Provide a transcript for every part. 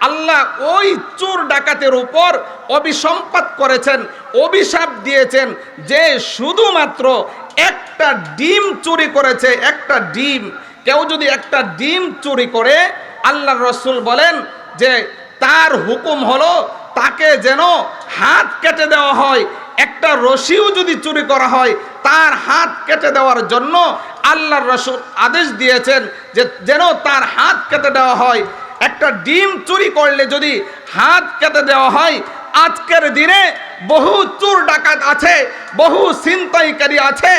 আল্লাহ ওই চোর ডাকাতের উপর অভিসম্পাত করেছেন, অভিশাপ দিয়েছেন যে শুধুমাত্র একটা ডিম চুরি করেছে। একটা ডিম, কেউ যদি একটা ডিম চুরি করে, আল্লাহর রাসূল বলেন যে তার হুকুম হলো তাকে যেন হাত কেটে দেওয়া হয়। একটা রশিও যদি চুরি করা হয়, তার হাত কেটে দেওয়ার জন্য আল্লাহর রাসূল আদেশ দিয়েছেন যে যেন তার হাত কেটে দেওয়া হয়। একটা ডিম চুরি করলে যদি হাত কেটে দেওয়া হয়, আজকের দিনে বহু চোর ডাকাত আছে, বহু ছিনতাইকারী আছে,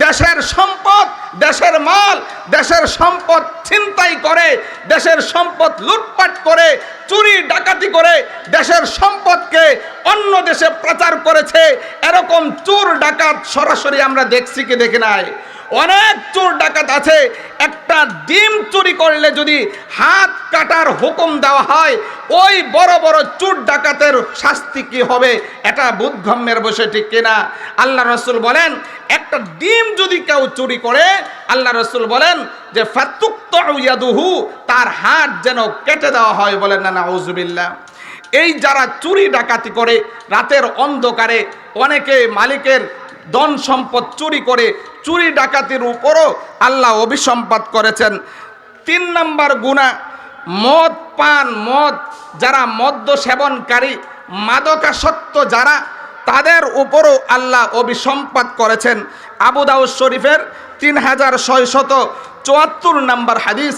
দেশের সম্পদ, দেশের মাল, দেশের সম্পদ ছিনতাই করে, দেশের সম্পদ লুটপাট করে, চুরি ডাকাতি করে দেশের সম্পদকে অন্য দেশে প্রচার করেছে। এরকম চোর ডাকাত সরাসরি আমরা দেখছি কি দেখি নাই? অনেক চোর ডাকাত আছে, একটা ডিম চুরি করলে যদি হাত কাটার হুকুম দেওয়া হয়, ওই বড় বড় চোর ডাকাতের শাস্তি কি হবে এটা বুদ্ধগম্যের বসে, ঠিক কিনা? আল্লাহ রাসূল বলেন একটা ডিম যদি কেউ চুরি করে, আল্লাহ রাসূল বলেন যে ফাতুক্তু ইয়াদুহু, তার হাত যেন কেটে দেওয়া হয়। বলেন না নাউযুবিল্লাহ। এই যারা চুরি ডাকাতি করে রাতের অন্ধকারে, অনেকে মালিকের ধন সম্পদ চুরি করে, চুরি ডাকাতির উপরও আল্লাহ অভিসম্পাত করেছেন। 3 নম্বর গুনাহ মদ পান, মদ যারা মদ্য সেবনকারী, মাদকাসক্ত যারা, তাদের উপরও আল্লাহ অভিসম্পাত করেছেন। আবু দাউদ শরীফের 3674 নম্বর হাদিস,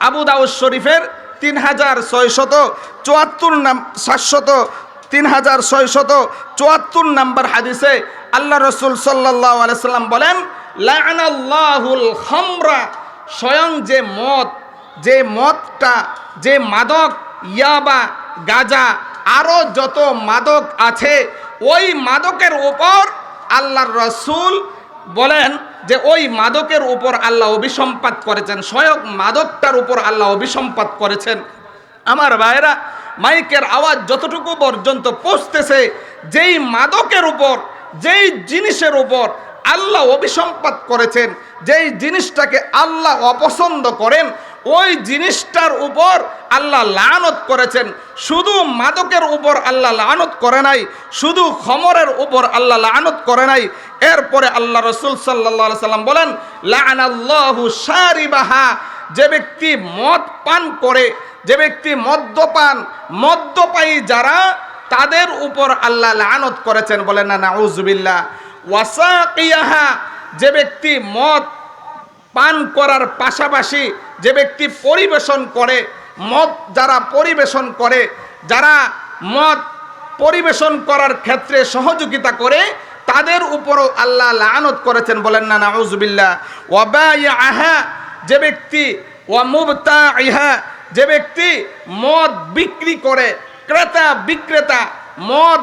আবু দাউদ শরীফের 3674 নম্বর হাদিসে আল্লাহ রাসূল সাল্লাল্লাহু আলাইহি সাল্লাম বলেন লাআনাল্লাহুল খামরা, স্বয়ং যে মদ, যে মদটা, যে মাদক, ইয়াবা, গাঁজা, আরও যত মাদক আছে, ওই মাদকের উপর আল্লাহর রাসূল বলেন যে ওই মাদকের উপর আল্লাহ অভিসম্পাত করেছেন, স্বয়ং মাদকটার উপর আল্লাহ অভিসম্পাত করেছেন। আমার ভাইরা, মাইকের আওয়াজ যতটুকু পর্যন্ত পৌঁছতেছে, যেই মাদকের উপর, যেই জিনিসের উপর আল্লাহ অভিসম্পাত করেছেন, যেই জিনিসটাকে আল্লাহ অপছন্দ করেন, ওই জিনিসটার উপর আল্লাহ লানত করেছেন। শুধু মাদকের উপর আল্লাহ লানত করে নাই, শুধু খমরের উপর আল্লাহ লানত করে নাই, এরপরে আল্লাহ রাসূল সাল্লাল্লাহু আলাইহি সাল্লাম বলেন লাআনাল্লাহু শারিবাহা, যে ব্যক্তি মদ পান করে, যে ব্যক্তি মদ্যপান, মদ্যপায়ী যারা, তাদের উপর আল্লাহ লানত করেছেন। বলেন না নাউযুবিল্লাহ। ওয়াসাকিয়াহা, যে ব্যক্তি মদ পান করার পাশাপাশি যে ব্যক্তি পরিবেশন করে, মদ যারা পরিবেশন করে, যারা মদ পরিবেশন করার ক্ষেত্রে সহযোগিতা করে, তাদের উপরও আল্লাহ লানত করেছেন। বলেন না নাউযুবিল্লাহ। ওয়াবাইআহা, যে ব্যক্তি, ওয়ামুবতাইহা, যে ব্যক্তি মদ বিক্রি করে, ক্রেতা বিক্রেতা, মদ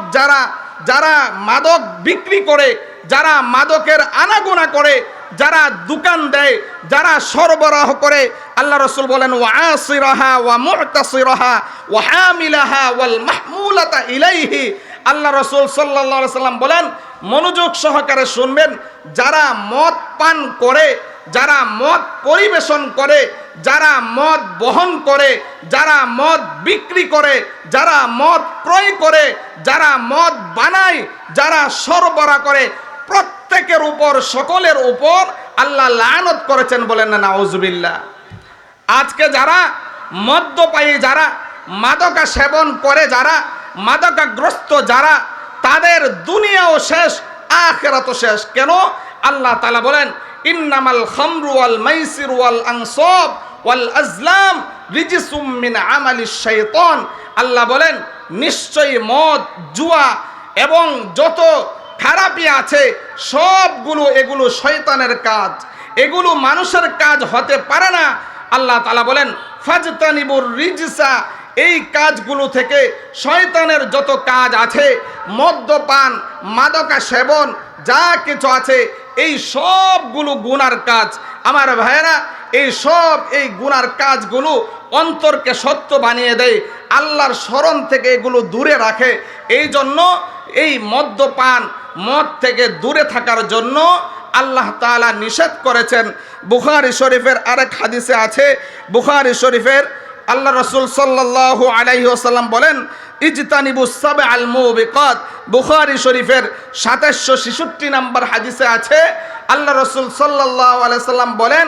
যারা মাদক বিক্রি করে, যারা মাদকের আনাগোনা করে, যারা দোকান দেয়, যারা সরবরাহ করে, আল্লাহ রাসূল বলেন ওয়াসিরাহা ওয়া মুতাসিরাহা ওয়া হামিলাহা ওয়াল মাহমুলাতা ইলাইহি। আল্লাহ রাসূল সাল্লাল্লাহু আলাইহি সাল্লাম বলেন, মনোযোগ সহকারে শুনবেন, যারা মদ পান করে, যারা মদ পরিবেশন করে, যারা মদ বহন করে, যারা মদ বিক্রি করে, যারা মদ ক্রয় করে, যারা মদ বানায়, যারা সরবরাহ করে, প্রত্যেকের উপর, সকলের উপর আল্লাহ লানত করেছেন। বলেন না নাউযুবিল্লাহ। আজকে যারা মদ্যপায়ী, যারা মাদকা সেবন করে, যারা মাদকাগ্রস্ত যারা, তাদের দুনিয়াও শেষ, আখিরাতও শেষ। কেন? আল্লাহ তাআলা বলেন ইন্নামাল খামরু ওয়াল মাইসিরু ওয়াল আনসাব ওয়াল আজলাম রিজসুম মিন আমালিশ শাইতান। আল্লাহ বলেন নিশ্চয়ই মদ, জুয়া এবং যত খারাপি আছে সবগুলো, এগুলো শয়তানের কাজ, এগুলো মানুষের কাজ হতে পারে না। আল্লাহ তাআলা বলেন ফাজতানিবুর রিজসা, এই কাজগুলো থেকে শয়তানের যত কাজ আছে, মদ্যপান, মাদকা সেবন, যা কিছু আছে, এই সবগুলো গুনার কাজ। আমার ভাইয়েরা, এই গুনার কাজগুলো অন্তরকে সত্য বানিয়ে দেয়, আল্লাহর স্মরণ থেকে এগুলো দূরে রাখে। এই জন্য এই মদ্যপান, মদ থেকে দূরে থাকার জন্য আল্লাহ তাআলা নিষেধ করেছেন। বুখারী শরীফের আরেক হাদিসে আছে, বুখারী শরীফের আল্লাহ রাসূল সাল্লাল্লাহু আলাইহি ওয়াসাল্লাম বলেন, ইজতানিবুস সাবআল মুবিকাত। বুখারী শরীফের 2766 নম্বর হাদিসে আছে, আল্লাহ রাসূল সাল্লাল্লাহু আলাইহি ওয়াসাল্লাম বলেন,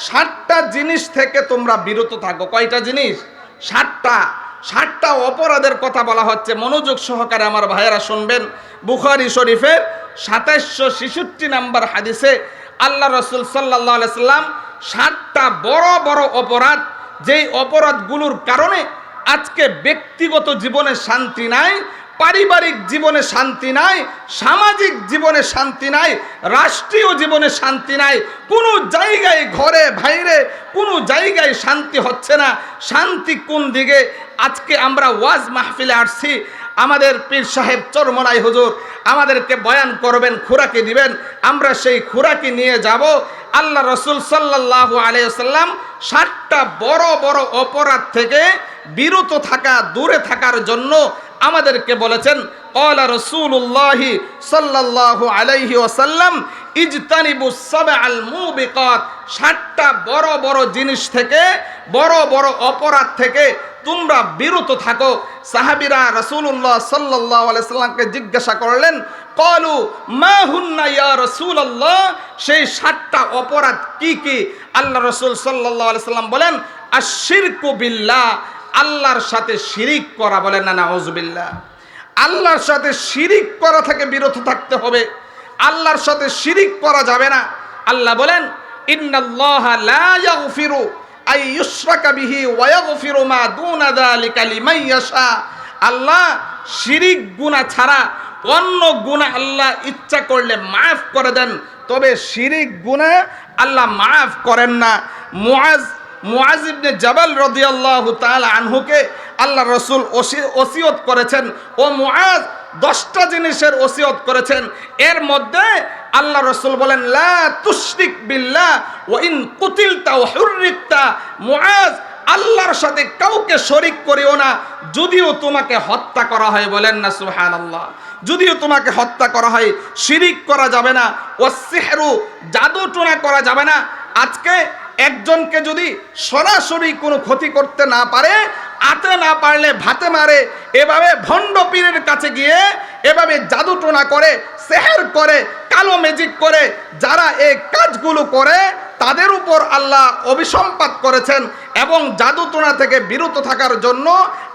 7টা জিনিস থেকে তোমরা বিরত থাকো। কয়টা জিনিস? 7টা অপরাধের কথা বলা হচ্ছে। মনোযোগ সহকারে আমার ভাইয়েরা শুনবেন। বুখারী শরীফের 2766 নম্বর হাদিসে আল্লাহ রাসূল সাল্লাল্লাহু আলাইহি ওয়াসাল্লাম 7টা বড় বড় অপরাধ, যেই অপরাধগুলোর কারণে আজকে ব্যক্তিগত জীবনে শান্তি নাই, পারিবারিক জীবনে শান্তি নাই, সামাজিক জীবনে শান্তি নাই, রাষ্ট্রীয় জীবনে শান্তি নাই, কোনো জায়গায় ঘরে বাইরে কোনো জায়গায় শান্তি হচ্ছে না। শান্তি কোন দিকে? আজকে আমরা ওয়াজ মাহফিলে আসছি, আমাদের পীর সাহেব চরমনাই হুজুর আমাদেরকে বয়ান করবেন, খুরাকি দিবেন, আমরা সেই খুরাকি নিয়ে যাব। আল্লাহ রাসূল সাল্লাল্লাহু আলাইহি ওয়াসাল্লাম 7টা বড় বড় অপরাধ থেকে বিরত থাকা, দূরে থাকার জন্য আমাদেরকে বলেছেন। ক্বালা রাসূলুল্লাহি সাল্লাল্লাহু আলাইহি ওয়াসাল্লাম, ইজতানিবুস সাবআল মুবিকাত। 7টা বড় বড় জিনিস থেকে, বড় বড় অপরাধ থেকে তোমরা বিরত থাকো। সাহাবীরা রাসূলুল্লাহ সাল্লাল্লাহু আলাইহি সাল্লামকে জিজ্ঞাসা করলেন, ক্বালু মা হুন্না ইয়া রাসূলুল্লাহ, সেই 7টা অপরাধ কি কি? আল্লাহ রাসূল সাল্লাল্লাহু আলাইহি সাল্লাম বলেন, আশ-শিরকু বিল্লাহ, আল্লাহর সাথে শিরিক করা। বলেন না নাউযুবিল্লাহ। আল্লাহর সাথে শিরিক করা থেকে বিরত থাকতে হবে। আল্লাহর সাথে শিরিক করা যাবে না। আল্লাহ বলেন, ইন্নাল্লাহা লা ইয়াগফিরু আই ইউশরাকা বিহি ওয়া ইয়াগফিরু মা দুনা যালিকা লিমান ইয়াশা। আল্লাহ শিরিক গুনাহ ছাড়া অন্য গুনাহ আল্লাহ ইচ্ছা করলে মাফ করে দেন, তবে শিরিক গুনাহ আল্লাহ মাফ করেন না। মুআজ ইবনে জাবাল রাদিয়াল্লাহু তাআলা আনহুকে আল্লাহ রাসূল ওসিয়ত করেছেন, ও মুআজ 10টা জিনিসের ওসিয়ত করেছেন। এর মধ্যে আল্লাহ রাসূল বলেন, লা তুশরিক বিল্লাহ ওয়া ইন কুতিলতা ওয়া হুররিকতা। মুআজ, আল্লাহর সাথে কাউকে শরীক করিও না, যদিও তোমাকে হত্যা করা হয়। বলেন না সুবহানাল্লাহ। যদিও তোমাকে হত্যা করা হয়, শিরিক করা যাবে না। ওয়াস সিহরু, জাদু টোনা করা যাবে না। আজকে একজনকে যদি সরাসরি কোনো ক্ষতি করতে না পারে, আতে না পারলে ভাতে মারে, এভাবে ভণ্ড পীরের কাছে গিয়ে এভাবে জাদু টোনা করে, সেহের করে, কালো ম্যাজিক করে, যারা এই কাজগুলো করে তাদের উপর আল্লাহ অভিসম্পাত করেছেন এবং জাদু টোনা থেকে বিরত থাকার জন্য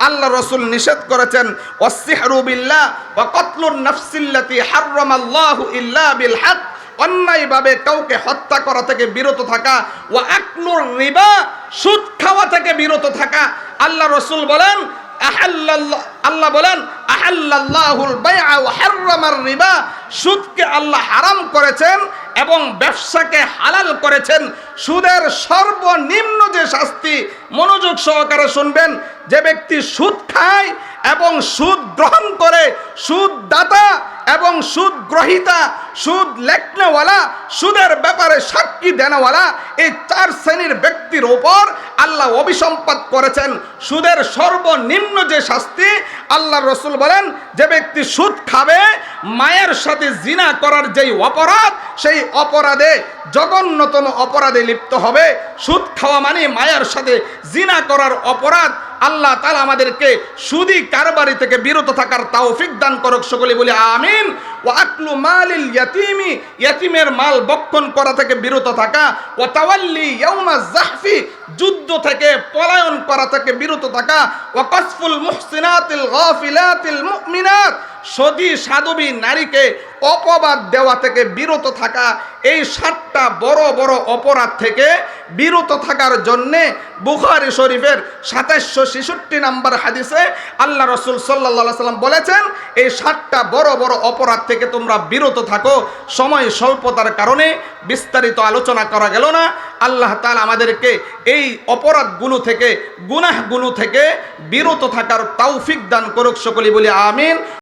আল্লাহ রাসূল নিষেধ করেছেন। ওয়াসসিহরু বিল্লাহ ওয়া কতলুন নাফসিল্লাতী হারামাল্লাহু ইল্লা বিল হক, অন্যায়ভাবে কাউকে হত্যা করা থেকে বিরত থাকা। ওয়া আকলুর রিবা, সুদ খাওয়া থেকে বিরত থাকা। আল্লাহ রাসূল বলেন, আল্লাহ বলেন, আহাল্লাল্লাহুল বাইআ ওয়া হাররামার রিবা, সুদকে আল্লাহ হারাম করেছেন এবং ব্যবসাকে হালাল করেছেন। সুদের সর্বনিম্ন যে শাস্তি, মনোযোগ সহকারে শুনবেন, যে ব্যক্তি সুদ খায় এবং সুদ গ্রহণ করে, সুদ দাতা এবং সুদ গ্রহীতা, সুদ লেখনেওয়ালা, সুদের ব্যাপারে সাক্ষী দেনেওয়ালা, এই 4 শ্রেণীর ব্যক্তির উপর আল্লাহ অভিসম্পাত করেছেন সুদের সর্বনিম্ন যে শাস্তি। আল্লাহ রাসূল বলেন, যে ব্যক্তি সুদ খাবে, মায়ের সাথে জিনা করার যেই অপরাধ, সেই অপরাধে, জঘন্যতম অপরাধে লিপ্ত হবে। সুদ খাওয়া মানে মায়ের সাথে জিনা করার অপরাধ। আল্লাহ তাআলা আমাদেরকে সুদি কারবারি থেকে বিরত থাকার তৌফিক দান করুক, সকলে বলি আমিন। ওয়া আকলু মালিল ইয়াতীমি, ইয়াতীমের মাল ভক্ষণ করা থেকে বিরত থাকা। ওয়া তাওয়াল্লি ইয়াউমাজ যাহফি, যুদ্ধ থেকে পলায়ন করা থেকে বিরত থাকা। ওয়া কাসফুল মুহসিনাতিল গাফিলাতিল মুমিনাত, সতী সাধবী নারীকে অপবাদ দেওয়া থেকে বিরত থাকা। এই 7টা বড় বড় অপরাধ থেকে বিরত থাকার জন্যে বুখারী শরীফের 2766 নম্বর হাদিসে আল্লাহ রাসূল সাল্লাল্লাহু আলাইহি সাল্লাম বলেছেন, এই 7টা বড় বড় অপরাধ থেকে তোমরা বিরত থাকো। সময় স্বল্পতার কারণে বিস্তারিত আলোচনা করা গেল না। আল্লাহ তাআলা আমাদেরকে এই অপরাধগুলো থেকে, গুনাহগুলো থেকে বিরত থাকার তৌফিক দান করুক, সকলে বলি আমিন।